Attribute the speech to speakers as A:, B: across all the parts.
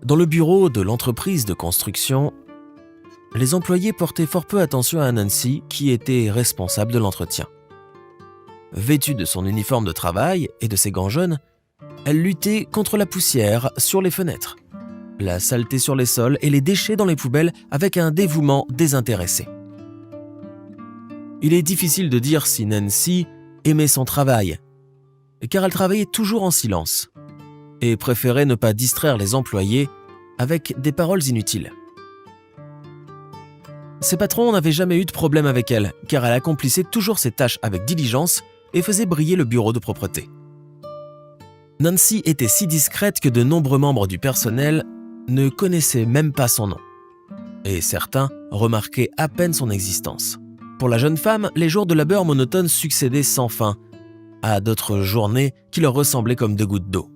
A: Dans le bureau de l'entreprise de construction, les employés portaient fort peu attention à Nancy qui était responsable de l'entretien. Vêtue de son uniforme de travail et de ses gants jaunes, elle luttait contre la poussière sur les fenêtres, la saleté sur les sols et les déchets dans les poubelles avec un dévouement désintéressé. Il est difficile de dire si Nancy aimait son travail, car elle travaillait toujours en silence et préférait ne pas distraire les employés avec des paroles inutiles. Ses patrons n'avaient jamais eu de problème avec elle, car elle accomplissait toujours ses tâches avec diligence et faisait briller le bureau de propreté. Nancy était si discrète que de nombreux membres du personnel ne connaissaient même pas son nom, et certains remarquaient à peine son existence. Pour la jeune femme, les jours de labeur monotone succédaient sans fin à d'autres journées qui leur ressemblaient comme deux gouttes d'eau.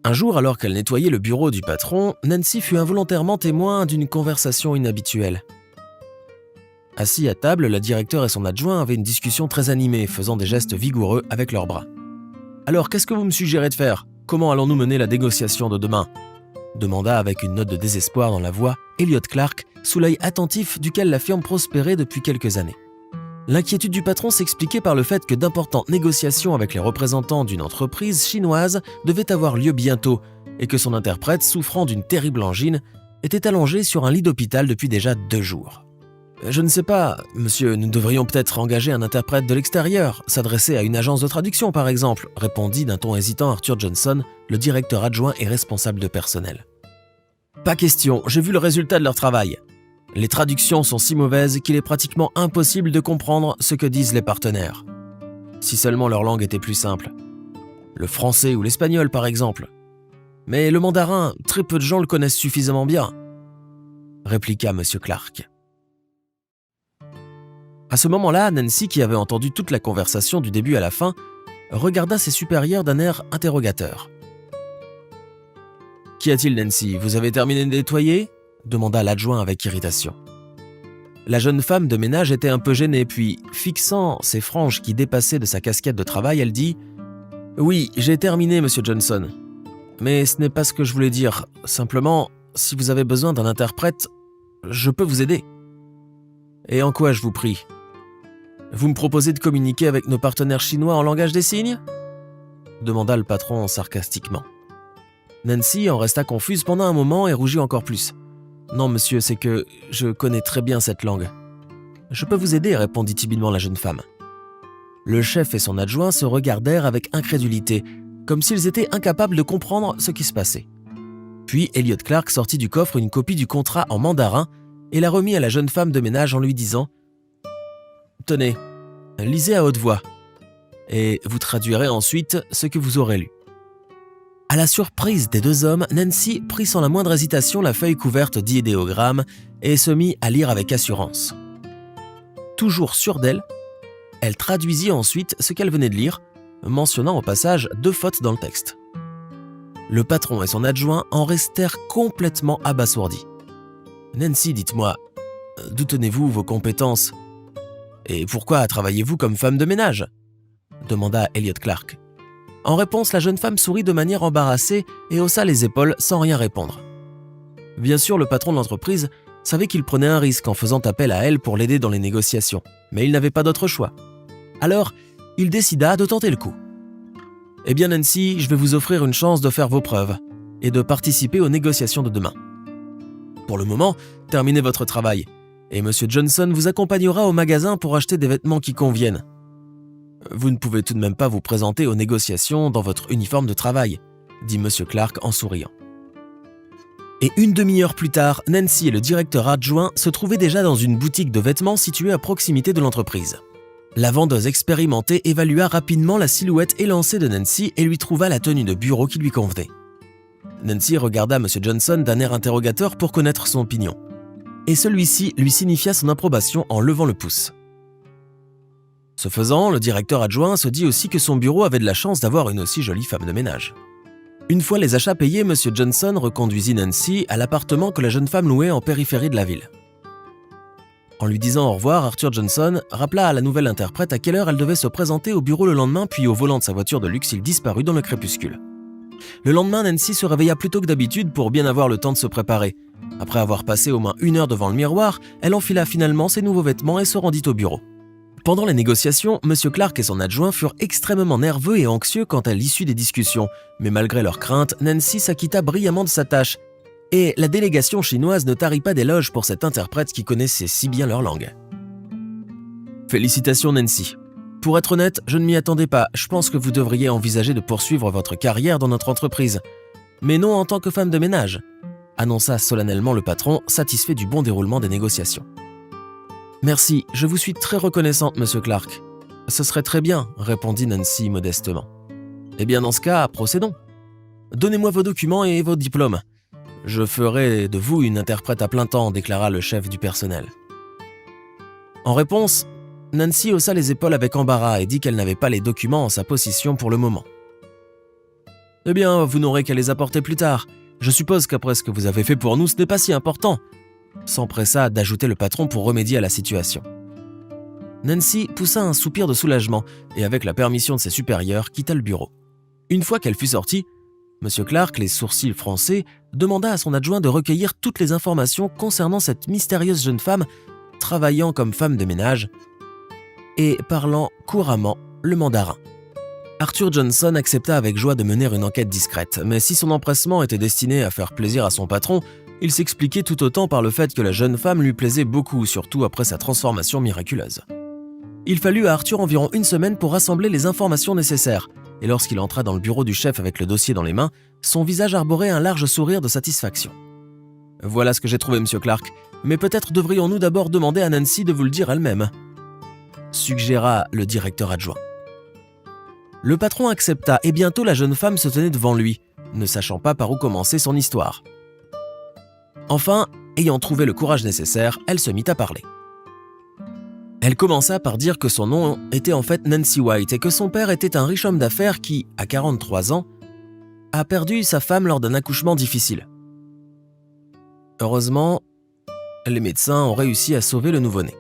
A: Un jour, alors qu'elle nettoyait le bureau du patron, Nancy fut involontairement témoin d'une conversation inhabituelle. Assis à table, la directeure et son adjoint avaient une discussion très animée, faisant des gestes vigoureux avec leurs bras. « Alors, qu'est-ce que vous me suggérez de faire ? Comment allons-nous mener la négociation de demain ?» demanda avec une note de désespoir dans la voix Elliot Clark, sous l'œil attentif duquel la firme prospérait depuis quelques années. L'inquiétude du patron s'expliquait par le fait que d'importantes négociations avec les représentants d'une entreprise chinoise devaient avoir lieu bientôt et que son interprète, souffrant d'une terrible angine, était allongé sur un lit d'hôpital depuis déjà 2 jours. « Je ne sais pas, monsieur, nous devrions peut-être engager un interprète de l'extérieur, s'adresser à une agence de traduction par exemple, répondit d'un ton hésitant Arthur Johnson, le directeur adjoint et responsable de personnel. « Pas question, j'ai vu le résultat de leur travail. Les traductions sont si mauvaises qu'il est pratiquement impossible de comprendre ce que disent les partenaires. Si seulement leur langue était plus simple. Le français ou l'espagnol par exemple. Mais le mandarin, très peu de gens le connaissent suffisamment bien, » répliqua M. Clark. À ce moment-là, Nancy, qui avait entendu toute la conversation du début à la fin, regarda ses supérieurs d'un air interrogateur. « Qu'y a-t-il, Nancy ? Vous avez terminé de nettoyer ?» demanda l'adjoint avec irritation. La jeune femme de ménage était un peu gênée, puis, fixant ses franges qui dépassaient de sa casquette de travail, elle dit « Oui, j'ai terminé, monsieur Johnson. Mais ce n'est pas ce que je voulais dire. Simplement, si vous avez besoin d'un interprète, je peux vous aider. » « Et en quoi je vous prie ? Vous me proposez de communiquer avec nos partenaires chinois en langage des signes ?» demanda le patron sarcastiquement. Nancy en resta confuse pendant un moment et rougit encore plus. « Non, monsieur, c'est que je connais très bien cette langue. »« Je peux vous aider, » répondit timidement la jeune femme. Le chef et son adjoint se regardèrent avec incrédulité, comme s'ils étaient incapables de comprendre ce qui se passait. Puis Elliot Clark sortit du coffre une copie du contrat en mandarin et la remit à la jeune femme de ménage en lui disant « Tenez, lisez à haute voix, et vous traduirez ensuite ce que vous aurez lu. » À la surprise des 2 hommes, Nancy prit sans la moindre hésitation la feuille couverte d'idéogrammes et se mit à lire avec assurance. Toujours sûre d'elle, elle traduisit ensuite ce qu'elle venait de lire, mentionnant au passage 2 fautes dans le texte. Le patron et son adjoint en restèrent complètement abasourdis. « Nancy, dites-moi, d'où tenez-vous vos compétences ? Et pourquoi travaillez-vous comme femme de ménage ?» demanda Elliot Clark. En réponse, la jeune femme sourit de manière embarrassée et haussa les épaules sans rien répondre. Bien sûr, le patron de l'entreprise savait qu'il prenait un risque en faisant appel à elle pour l'aider dans les négociations, mais il n'avait pas d'autre choix. Alors, il décida de tenter le coup. « Eh bien Nancy, je vais vous offrir une chance de faire vos preuves et de participer aux négociations de demain. Pour le moment, terminez votre travail, et M. Johnson vous accompagnera au magasin pour acheter des vêtements qui conviennent. Vous ne pouvez tout de même pas vous présenter aux négociations dans votre uniforme de travail, » dit M. Clark en souriant. Et une demi-heure plus tard, Nancy et le directeur adjoint se trouvaient déjà dans une boutique de vêtements située à proximité de l'entreprise. La vendeuse expérimentée évalua rapidement la silhouette élancée de Nancy et lui trouva la tenue de bureau qui lui convenait. Nancy regarda M. Johnson d'un air interrogateur pour connaître son opinion. Et celui-ci lui signifia son approbation en levant le pouce. Ce faisant, le directeur adjoint se dit aussi que son bureau avait de la chance d'avoir une aussi jolie femme de ménage. Une fois les achats payés, M. Johnson reconduisit Nancy à l'appartement que la jeune femme louait en périphérie de la ville. En lui disant au revoir, Arthur Johnson rappela à la nouvelle interprète à quelle heure elle devait se présenter au bureau le lendemain, puis au volant de sa voiture de luxe, il disparut dans le crépuscule. Le lendemain, Nancy se réveilla plus tôt que d'habitude pour bien avoir le temps de se préparer. Après avoir passé au moins 1 heure devant le miroir, elle enfila finalement ses nouveaux vêtements et se rendit au bureau. Pendant les négociations, M. Clark et son adjoint furent extrêmement nerveux et anxieux quant à l'issue des discussions, mais malgré leurs craintes, Nancy s'acquitta brillamment de sa tâche. Et la délégation chinoise ne tarit pas d'éloges pour cette interprète qui connaissait si bien leur langue. Félicitations Nancy. Pour être honnête, je ne m'y attendais pas. Je pense que vous devriez envisager de poursuivre votre carrière dans notre entreprise. Mais non en tant que femme de ménage, annonça solennellement le patron, satisfait du bon déroulement des négociations. Merci, je vous suis très reconnaissante, Monsieur Clark. Ce serait très bien, répondit Nancy modestement. Eh bien, dans ce cas, procédons. Donnez-moi vos documents et vos diplômes. Je ferai de vous une interprète à plein temps, déclara le chef du personnel. En réponse, Nancy haussa les épaules avec embarras et dit qu'elle n'avait pas les documents en sa possession pour le moment. « Eh bien, vous n'aurez qu'à les apporter plus tard. Je suppose qu'après ce que vous avez fait pour nous, ce n'est pas si important. » s'empressa d'ajouter le patron pour remédier à la situation. Nancy poussa un soupir de soulagement et avec la permission de ses supérieurs, quitta le bureau. Une fois qu'elle fut sortie, M. Clark, les sourcils froncés, demanda à son adjoint de recueillir toutes les informations concernant cette mystérieuse jeune femme travaillant comme femme de ménage et parlant couramment le mandarin. Arthur Johnson accepta avec joie de mener une enquête discrète, mais si son empressement était destiné à faire plaisir à son patron, il s'expliquait tout autant par le fait que la jeune femme lui plaisait beaucoup, surtout après sa transformation miraculeuse. Il fallut à Arthur environ 1 semaine pour rassembler les informations nécessaires, et lorsqu'il entra dans le bureau du chef avec le dossier dans les mains, son visage arborait un large sourire de satisfaction. « Voilà ce que j'ai trouvé, Monsieur Clark, mais peut-être devrions-nous d'abord demander à Nancy de vous le dire elle-même » suggéra le directeur adjoint. Le patron accepta et bientôt la jeune femme se tenait devant lui, ne sachant pas par où commencer son histoire. Enfin, ayant trouvé le courage nécessaire, elle se mit à parler. Elle commença par dire que son nom était en fait Nancy White et que son père était un riche homme d'affaires qui, à 43 ans, a perdu sa femme lors d'un accouchement difficile. Heureusement, les médecins ont réussi à sauver le nouveau-né.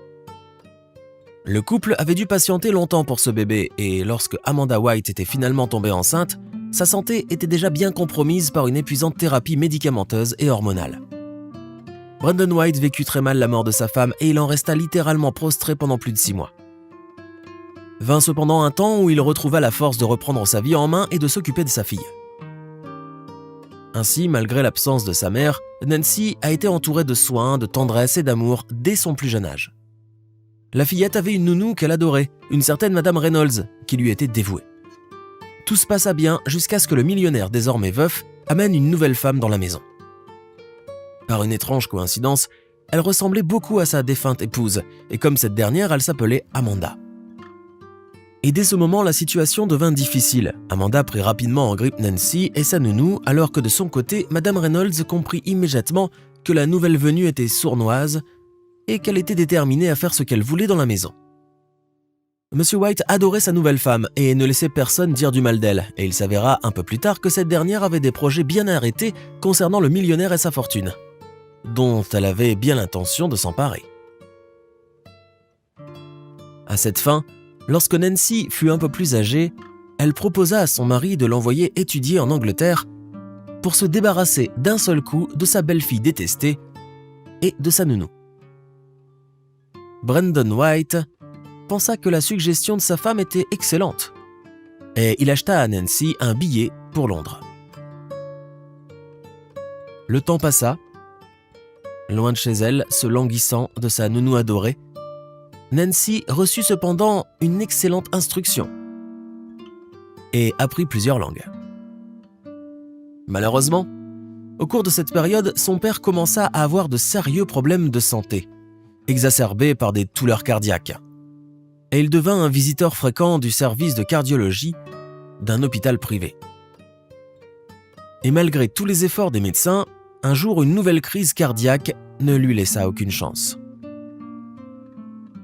A: Le couple avait dû patienter longtemps pour ce bébé et lorsque Amanda White était finalement tombée enceinte, sa santé était déjà bien compromise par une épuisante thérapie médicamenteuse et hormonale. Brandon White vécut très mal la mort de sa femme et il en resta littéralement prostré pendant plus de 6 mois. Vint cependant un temps où il retrouva la force de reprendre sa vie en main et de s'occuper de sa fille. Ainsi, malgré l'absence de sa mère, Nancy a été entourée de soins, de tendresse et d'amour dès son plus jeune âge. La fillette avait une nounou qu'elle adorait, une certaine Madame Reynolds, qui lui était dévouée. Tout se passa bien jusqu'à ce que le millionnaire désormais veuf amène une nouvelle femme dans la maison. Par une étrange coïncidence, elle ressemblait beaucoup à sa défunte épouse, et comme cette dernière, elle s'appelait Amanda. Et dès ce moment, la situation devint difficile. Amanda prit rapidement en grippe Nancy et sa nounou, alors que de son côté, Madame Reynolds comprit immédiatement que la nouvelle venue était sournoise et qu'elle était déterminée à faire ce qu'elle voulait dans la maison. Monsieur White adorait sa nouvelle femme et ne laissait personne dire du mal d'elle, et il s'avéra un peu plus tard que cette dernière avait des projets bien arrêtés concernant le millionnaire et sa fortune, dont elle avait bien l'intention de s'emparer. À cette fin, lorsque Nancy fut un peu plus âgée, elle proposa à son mari de l'envoyer étudier en Angleterre pour se débarrasser d'un seul coup de sa belle-fille détestée et de sa nounou. Brandon White pensa que la suggestion de sa femme était excellente et il acheta à Nancy un billet pour Londres. Le temps passa, loin de chez elle, se languissant de sa nounou adorée. Nancy reçut cependant une excellente instruction et apprit plusieurs langues. Malheureusement, au cours de cette période, son père commença à avoir de sérieux problèmes de santé, exacerbés par des douleurs cardiaques, et il devint un visiteur fréquent du service de cardiologie d'un hôpital privé. Et malgré tous les efforts des médecins, un jour une nouvelle crise cardiaque ne lui laissa aucune chance.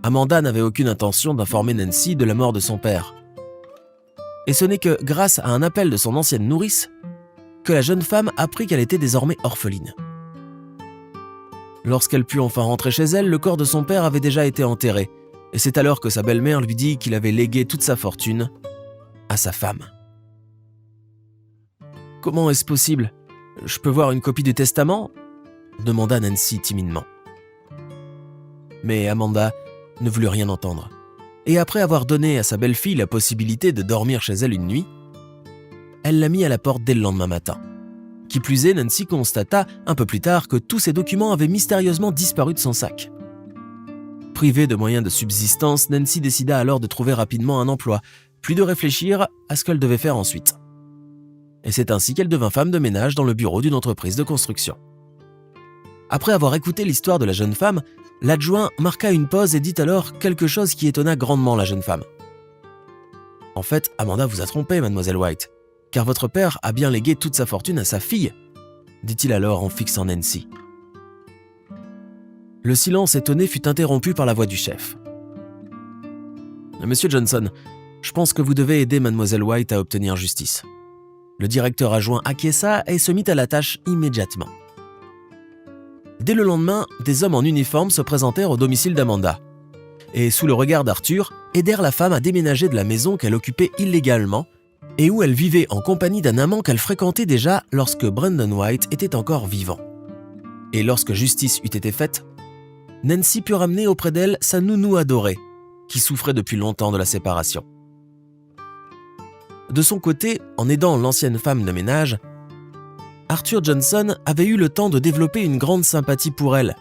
A: Amanda n'avait aucune intention d'informer Nancy de la mort de son père. Et ce n'est que grâce à un appel de son ancienne nourrice que la jeune femme apprit qu'elle était désormais orpheline. Lorsqu'elle put enfin rentrer chez elle, le corps de son père avait déjà été enterré, et c'est alors que sa belle-mère lui dit qu'il avait légué toute sa fortune à sa femme. Comment est-ce possible? Je peux voir une copie du testament? Demanda Nancy timidement. Mais Amanda ne voulut rien entendre. Et après avoir donné à sa belle-fille la possibilité de dormir chez elle une nuit, elle l'a mis à la porte dès le lendemain matin. Qui plus est, Nancy constata un peu plus tard que tous ses documents avaient mystérieusement disparu de son sac. Privée de moyens de subsistance, Nancy décida alors de trouver rapidement un emploi, puis de réfléchir à ce qu'elle devait faire ensuite. Et c'est ainsi qu'elle devint femme de ménage dans le bureau d'une entreprise de construction. Après avoir écouté l'histoire de la jeune femme, l'adjoint marqua une pause et dit alors quelque chose qui étonna grandement la jeune femme. « En fait, Amanda vous a trompé, mademoiselle White, car votre père a bien légué toute sa fortune à sa fille, » dit-il alors en fixant Nancy. Le silence étonné fut interrompu par la voix du chef. « Monsieur Johnson, je pense que vous devez aider mademoiselle White à obtenir justice. » Le directeur adjoint acquiesça et se mit à la tâche immédiatement. Dès le lendemain, des hommes en uniforme se présentèrent au domicile d'Amanda et, sous le regard d'Arthur, aidèrent la femme à déménager de la maison qu'elle occupait illégalement et où elle vivait en compagnie d'un amant qu'elle fréquentait déjà lorsque Brandon White était encore vivant. Et lorsque justice eut été faite, Nancy put ramener auprès d'elle sa nounou adorée, qui souffrait depuis longtemps de la séparation. De son côté, en aidant l'ancienne femme de ménage, Arthur Johnson avait eu le temps de développer une grande sympathie pour elle,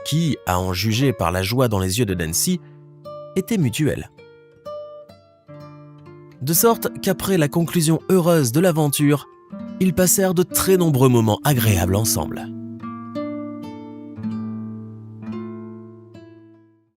A: qui, à en juger par la joie dans les yeux de Nancy, était mutuelle. De sorte qu'après la conclusion heureuse de l'aventure, ils passèrent de très nombreux moments agréables ensemble.